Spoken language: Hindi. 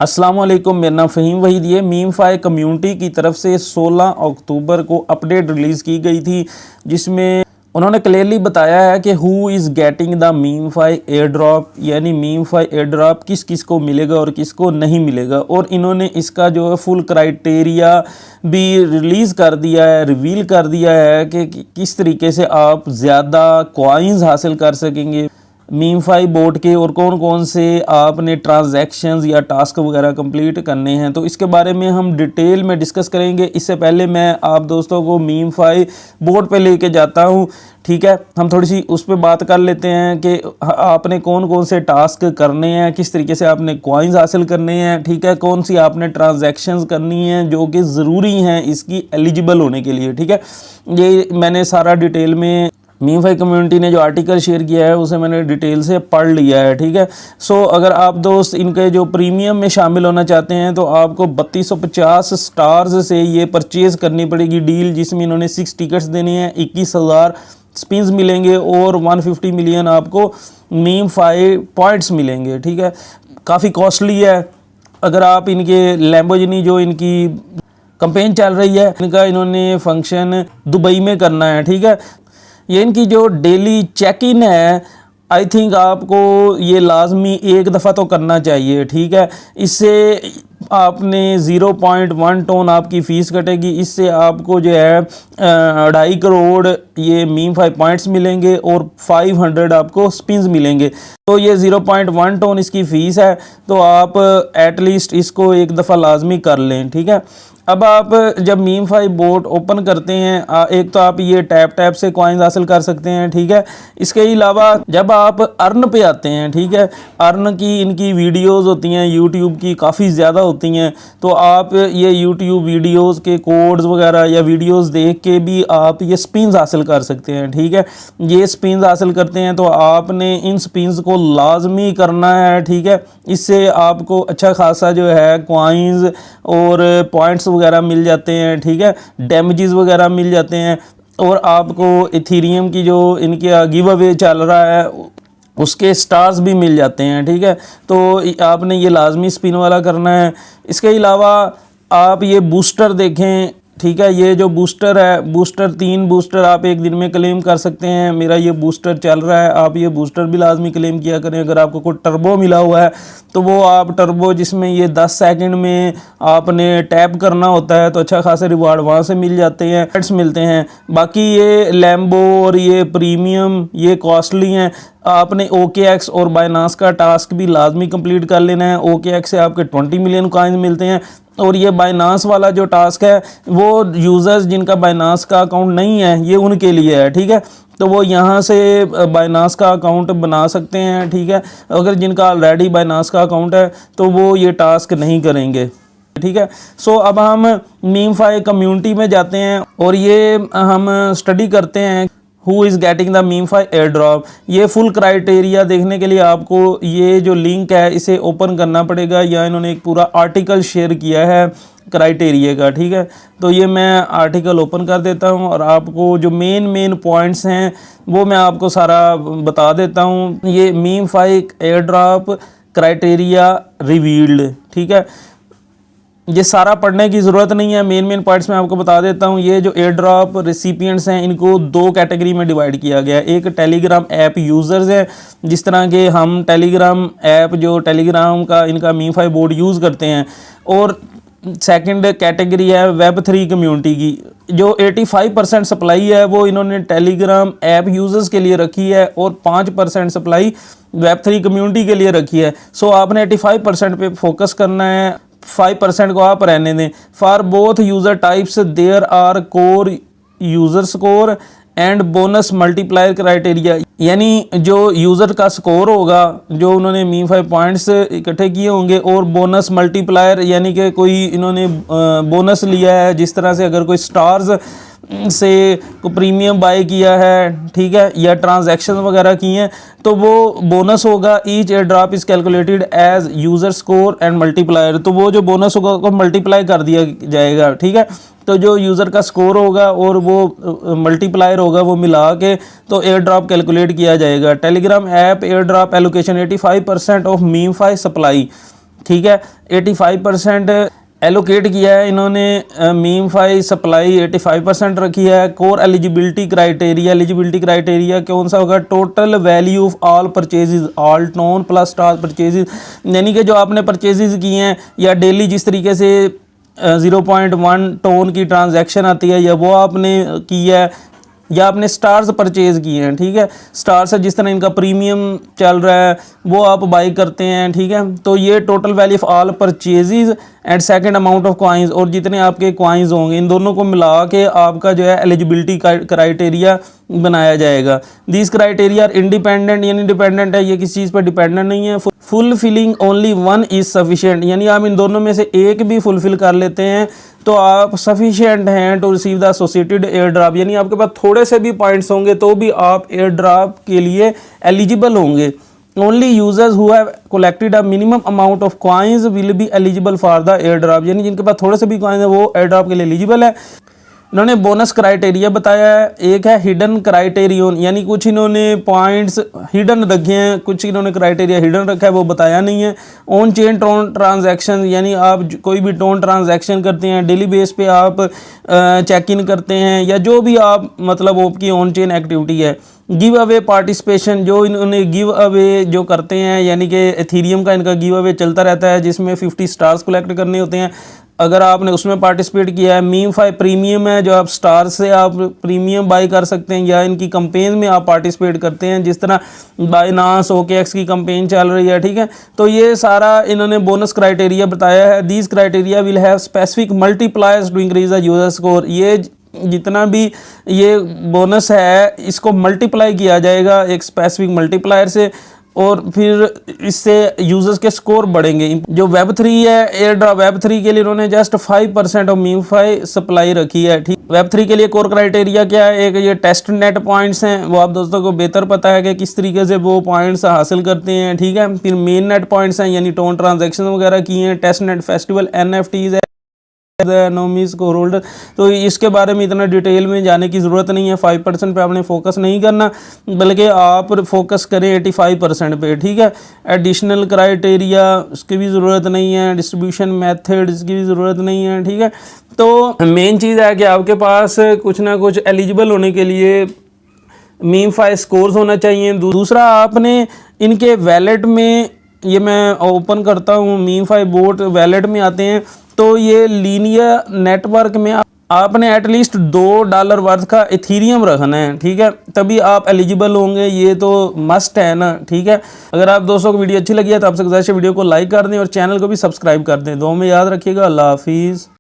अस्सलाम वालेकुम, मेरा नाम फ़हीम वहीद। ये मीमफाई कम्युनिटी की तरफ से 16 अक्टूबर को अपडेट रिलीज़ की गई थी, जिसमें उन्होंने क्लियरली बताया है कि who is getting the MemeFi air drop, यानी मीमफाई एयर ड्रॉप किस किस को मिलेगा और किसको नहीं मिलेगा। और इन्होंने इसका जो है फुल क्राइटेरिया भी रिलीज़ कर दिया है, रिवील कर दिया है कि किस तरीके से आप ज़्यादा कॉइन्स हासिल कर सकेंगे मीमफाई बोट के, और कौन कौन से आपने ट्रांजैक्शंस या टास्क वगैरह कंप्लीट करने हैं। तो इसके बारे में हम डिटेल में डिस्कस करेंगे। इससे पहले मैं आप दोस्तों को मीमफाई बोट पे लेके जाता हूं, ठीक है। हम थोड़ी सी उस पर बात कर लेते हैं कि आपने कौन कौन से टास्क करने हैं, किस तरीके से आपने कॉइन्स हासिल करने हैं, ठीक है। कौन सी आपने ट्रांजैक्शंस करनी है जो कि ज़रूरी हैं इसकी एलिजिबल होने के लिए, ठीक है। ये मैंने सारा डिटेल में मीमफाई कम्युनिटी ने जो आर्टिकल शेयर किया है उसे मैंने डिटेल से पढ़ लिया है, ठीक है। सो अगर आप दोस्त इनके जो प्रीमियम में शामिल होना चाहते हैं तो आपको 3250 स्टार्स से ये परचेज़ करनी पड़ेगी डील, जिसमें इन्होंने 6 टिकट्स देने हैं, 21,000 स्पिन्स मिलेंगे और 150 मिलियन आपको मीमफाई पॉइंट्स मिलेंगे, ठीक है। काफ़ी कॉस्टली है। अगर आप इनके लैम्बोर्गिनी जो इनकी कैंपेन चल रही है, इनका इन्होंने फंक्शन दुबई में करना है, ठीक है। ये इनकी जो डेली चेक इन है, आई थिंक आपको ये लाजमी एक दफ़ा तो करना चाहिए, ठीक है। इससे आपने 0.1 टोन आपकी फ़ीस कटेगी। इससे आपको जो है 2.5 करोड़ ये मीमफाई पॉइंट्स मिलेंगे और 500 आपको स्पिन्स मिलेंगे। तो ये 0.1 टोन इसकी फ़ीस है, तो आप एटलीस्ट इसको एक दफ़ा लाजमी कर लें, ठीक है। अब आप जब मीमफाई बोट ओपन करते हैं, एक तो आप ये टैप से कॉइन्स हासिल कर सकते हैं, ठीक है। इसके अलावा जब आप अर्न पे आते हैं, ठीक है, अर्न की इनकी वीडियोस होती हैं यूट्यूब की, काफ़ी ज़्यादा होती हैं। तो आप ये यूट्यूब वीडियोस के कोड्स वगैरह या वीडियोस देख के भी आप ये स्पिन्स हासिल कर सकते हैं, ठीक है। ये स्पिन्स हासिल करते हैं तो आपने इन स्पिन्स को लाजमी करना है, ठीक है। इससे आपको अच्छा खासा जो है कॉइन्स और पॉइंट्स वगैरह मिल जाते हैं, ठीक है। डैमेजेस वगैरह मिल जाते हैं और आपको इथेरियम की जो इनके गिव अवे चल रहा है उसके स्टार्स भी मिल जाते हैं, ठीक है। तो आपने ये लाजमी स्पिन वाला करना है। इसके अलावा आप ये बूस्टर देखें, ठीक है। ये जो बूस्टर है, बूस्टर 3 बूस्टर आप एक दिन में क्लेम कर सकते हैं। मेरा ये बूस्टर चल रहा है, आप ये बूस्टर भी लाजमी क्लेम किया करें। अगर आपको कोई टर्बो मिला हुआ है तो वो आप टर्बो जिसमें ये 10 सेकंड में आपने टैप करना होता है, तो अच्छा खासा रिवार्ड वहाँ से मिल जाते हैं, एड्स मिलते हैं। बाकी ये लैम्बो और ये प्रीमियम ये कॉस्टली हैं। आपने OKX और बाइनांस का टास्क भी लाजमी कंप्लीट कर लेना है। OKX से आपके 20 मिलियन कॉइन्स मिलते हैं और ये बाइनांस वाला जो टास्क है वो यूज़र्स जिनका बाइनांस का अकाउंट नहीं है ये उनके लिए है, ठीक है। तो वो यहाँ से बाइनांस का अकाउंट बना सकते हैं, ठीक है। अगर जिनका ऑलरेडी बाइनांस का अकाउंट है तो वो ये टास्क नहीं करेंगे, ठीक है। सो अब हम मीमफाई कम्युनिटी में जाते हैं और ये हम स्टडी करते हैं who is getting the MemeFi air drop. ये फुल क्राइटेरिया देखने के लिए आपको ये जो लिंक है इसे ओपन करना पड़ेगा, या इन्होंने एक पूरा आर्टिकल शेयर किया है क्राइटेरिया का, ठीक है। तो ये मैं आर्टिकल ओपन कर देता हूँ और आपको जो मेन पॉइंट्स हैं वो मैं आपको सारा बता देता हूँ। ये मीमफाई एयर ड्रॉप क्राइटेरिया रिवील्ड, ठीक है। ये सारा पढ़ने की ज़रूरत नहीं है, मेन पॉइंट्स मैं आपको बता देता हूँ। ये जो एयर ड्रॉप रेसिपिएंट्स हैं इनको 2 कैटेगरी में डिवाइड किया गया है। एक टेलीग्राम ऐप यूज़र्स हैं, जिस तरह के हम टेलीग्राम ऐप जो टेलीग्राम का इनका मीमफाई बोर्ड यूज़ करते हैं, और सेकंड कैटेगरी है Web3 कम्युनिटी की। जो 85% सप्लाई है वो इन्होंने टेलीग्राम ऐप यूज़र्स के लिए रखी है और 5% सप्लाई Web3 कम्युनिटी के लिए रखी है। सो आपने 85% पे फोकस करना है, 5% को आप रहने दें। For both user types there are core user score and bonus multiplier criteria, यानी जो यूज़र का स्कोर होगा जो उन्होंने मीमफाई पॉइंट्स इकट्ठे किए होंगे, और बोनस मल्टीप्लायर यानी कि कोई इन्होंने बोनस लिया है, जिस तरह से अगर कोई स्टार्स से को प्रीमियम बाय किया है, ठीक है, या ट्रांजैक्शन वगैरह किए हैं तो वो बोनस होगा। Each airdrop is calculated as user score and multiplier, तो वो जो बोनस होगा उसको मल्टीप्लाई कर दिया जाएगा, ठीक है। तो जो यूज़र का स्कोर होगा और वो मल्टीप्लायर होगा वो मिला के तो एयर ड्रॉप कैलकुलेट किया जाएगा। Telegram app air drop allocation 85% of MemeFi supply, ठीक है। 85% एलोकेट किया है इन्होंने, मीम फाई सप्लाई 85% रखी है। कोर एलिजिबिलिटी क्राइटेरिया कौन सा होगा? Total value of all purchases, all tone plus star purchases, यानी कि जो आपने परचेजेज किए हैं या डेली जिस तरीके से 0.1 टोन की ट्रांजैक्शन आती है या वो आपने की है या आपने स्टार्स परचेज किए हैं, ठीक है। स्टार्स है जिस तरह इनका प्रीमियम चल रहा है वो आप बाई करते हैं, ठीक है। तो ये total value of all purchases and second amount of coins, और जितने आपके कॉइन्स होंगे इन दोनों को मिला के आपका जो है एलिजिबिलिटी क्राइटेरिया बनाया जाएगा। दिस क्राइटेरिया इंडिपेंडेंट, यानी डिपेंडेंट है, ये किसी चीज़ पर डिपेंडेंट नहीं है। Fulfilling only one is sufficient, यानी आप इन दोनों में से एक भी फुलफिल कर लेते हैं तो आप सफिशिएंट हैं to receive the associated air drop, यानी आपके पास थोड़े से भी पॉइंट्स होंगे तो भी आप एयर ड्रॉप के लिए एलिजिबल होंगे। Only users who have collected a minimum amount of coins will be eligible for the air drop, यानी जिनके पास थोड़े से भी कॉइन्स है वो एयर ड्रॉप के लिए एलिजिबल है। इन्होंने बोनस क्राइटेरिया बताया है, एक है हिडन क्राइटेरियन, यानी कुछ इन्होंने पॉइंट्स हिडन रखे हैं, कुछ इन्होंने क्राइटेरिया हिडन रखा है वो बताया नहीं है। ऑन चेन टोन ट्रांजैक्शन, यानी आप कोई भी टोन ट्रांजैक्शन करते हैं डेली बेस पे आप चेक इन करते हैं या जो भी आप मतलब आपकी ऑन चेन एक्टिविटी है। गिव अवे पार्टिसिपेशन, जो इन्होंने गिव अवे जो करते हैं, यानी कि एथीरियम का इनका गिव अवे चलता रहता है जिसमें 50 स्टार्स कलेक्ट करने होते हैं, अगर आपने उसमें पार्टिसिपेट किया है। मीम फाई प्रीमियम है, जो आप स्टार से आप प्रीमियम बाई कर सकते हैं या इनकी कंपेन में आप पार्टिसिपेट करते हैं, जिस तरह बाइनांस OKX की कंपेन चल रही है, ठीक है। तो ये सारा इन्होंने बोनस क्राइटेरिया बताया है। These criteria will have specific multipliers to increase the user score, ये जितना भी ये बोनस है इसको मल्टीप्लाई किया जाएगा एक स्पेसिफिक मल्टीप्लायर से और फिर इससे यूजर्स के स्कोर बढ़ेंगे। जो Web3 है एयर ड्रॉप, Web3 के लिए उन्होंने just 5% of MemeFi supply रखी है, ठीक। Web3 के लिए कोर क्राइटेरिया क्या है? एक ये टेस्ट नेट पॉइंट्स हैं, वो आप दोस्तों को बेहतर पता है कि किस तरीके से वो पॉइंट्स हासिल करते हैं, ठीक है। फिर मेन नेट पॉइंट्स हैं, यानी टोन ट्रांजेक्शन वगैरह किए हैं। टेस्ट नेट फेस्टिवल NFTs है, नोमीज को होल्डर, तो इसके बारे में इतना डिटेल में जाने की ज़रूरत नहीं है। 5% पे आपने फोकस नहीं करना, बल्कि आप फोकस करें 85% पे, ठीक है। एडिशनल क्राइटेरिया उसकी भी ज़रूरत नहीं है, डिस्ट्रीब्यूशन मेथड इसकी भी ज़रूरत नहीं है, ठीक है। तो मेन चीज़ है कि आपके पास कुछ ना कुछ एलिजिबल होने के लिए मीम फाई स्कोर्स होना चाहिए। दूसरा, आपने इनके वैलेट में, ये मैं ओपन करता हूँ, मीम फाई बोट वैलेट में आते हैं तो ये लीनियर नेटवर्क में आपने एटलीस्ट $2 वर्थ का इथीरियम रखना है, ठीक है, तभी आप एलिजिबल होंगे। ये तो मस्ट है ना, ठीक है। अगर आप दोस्तों को वीडियो अच्छी लगी है तो आपसे गुजारिश है वीडियो को लाइक कर दें और चैनल को भी सब्सक्राइब कर दें। दुआ में याद रखिएगा। अल्लाह हाफिज़।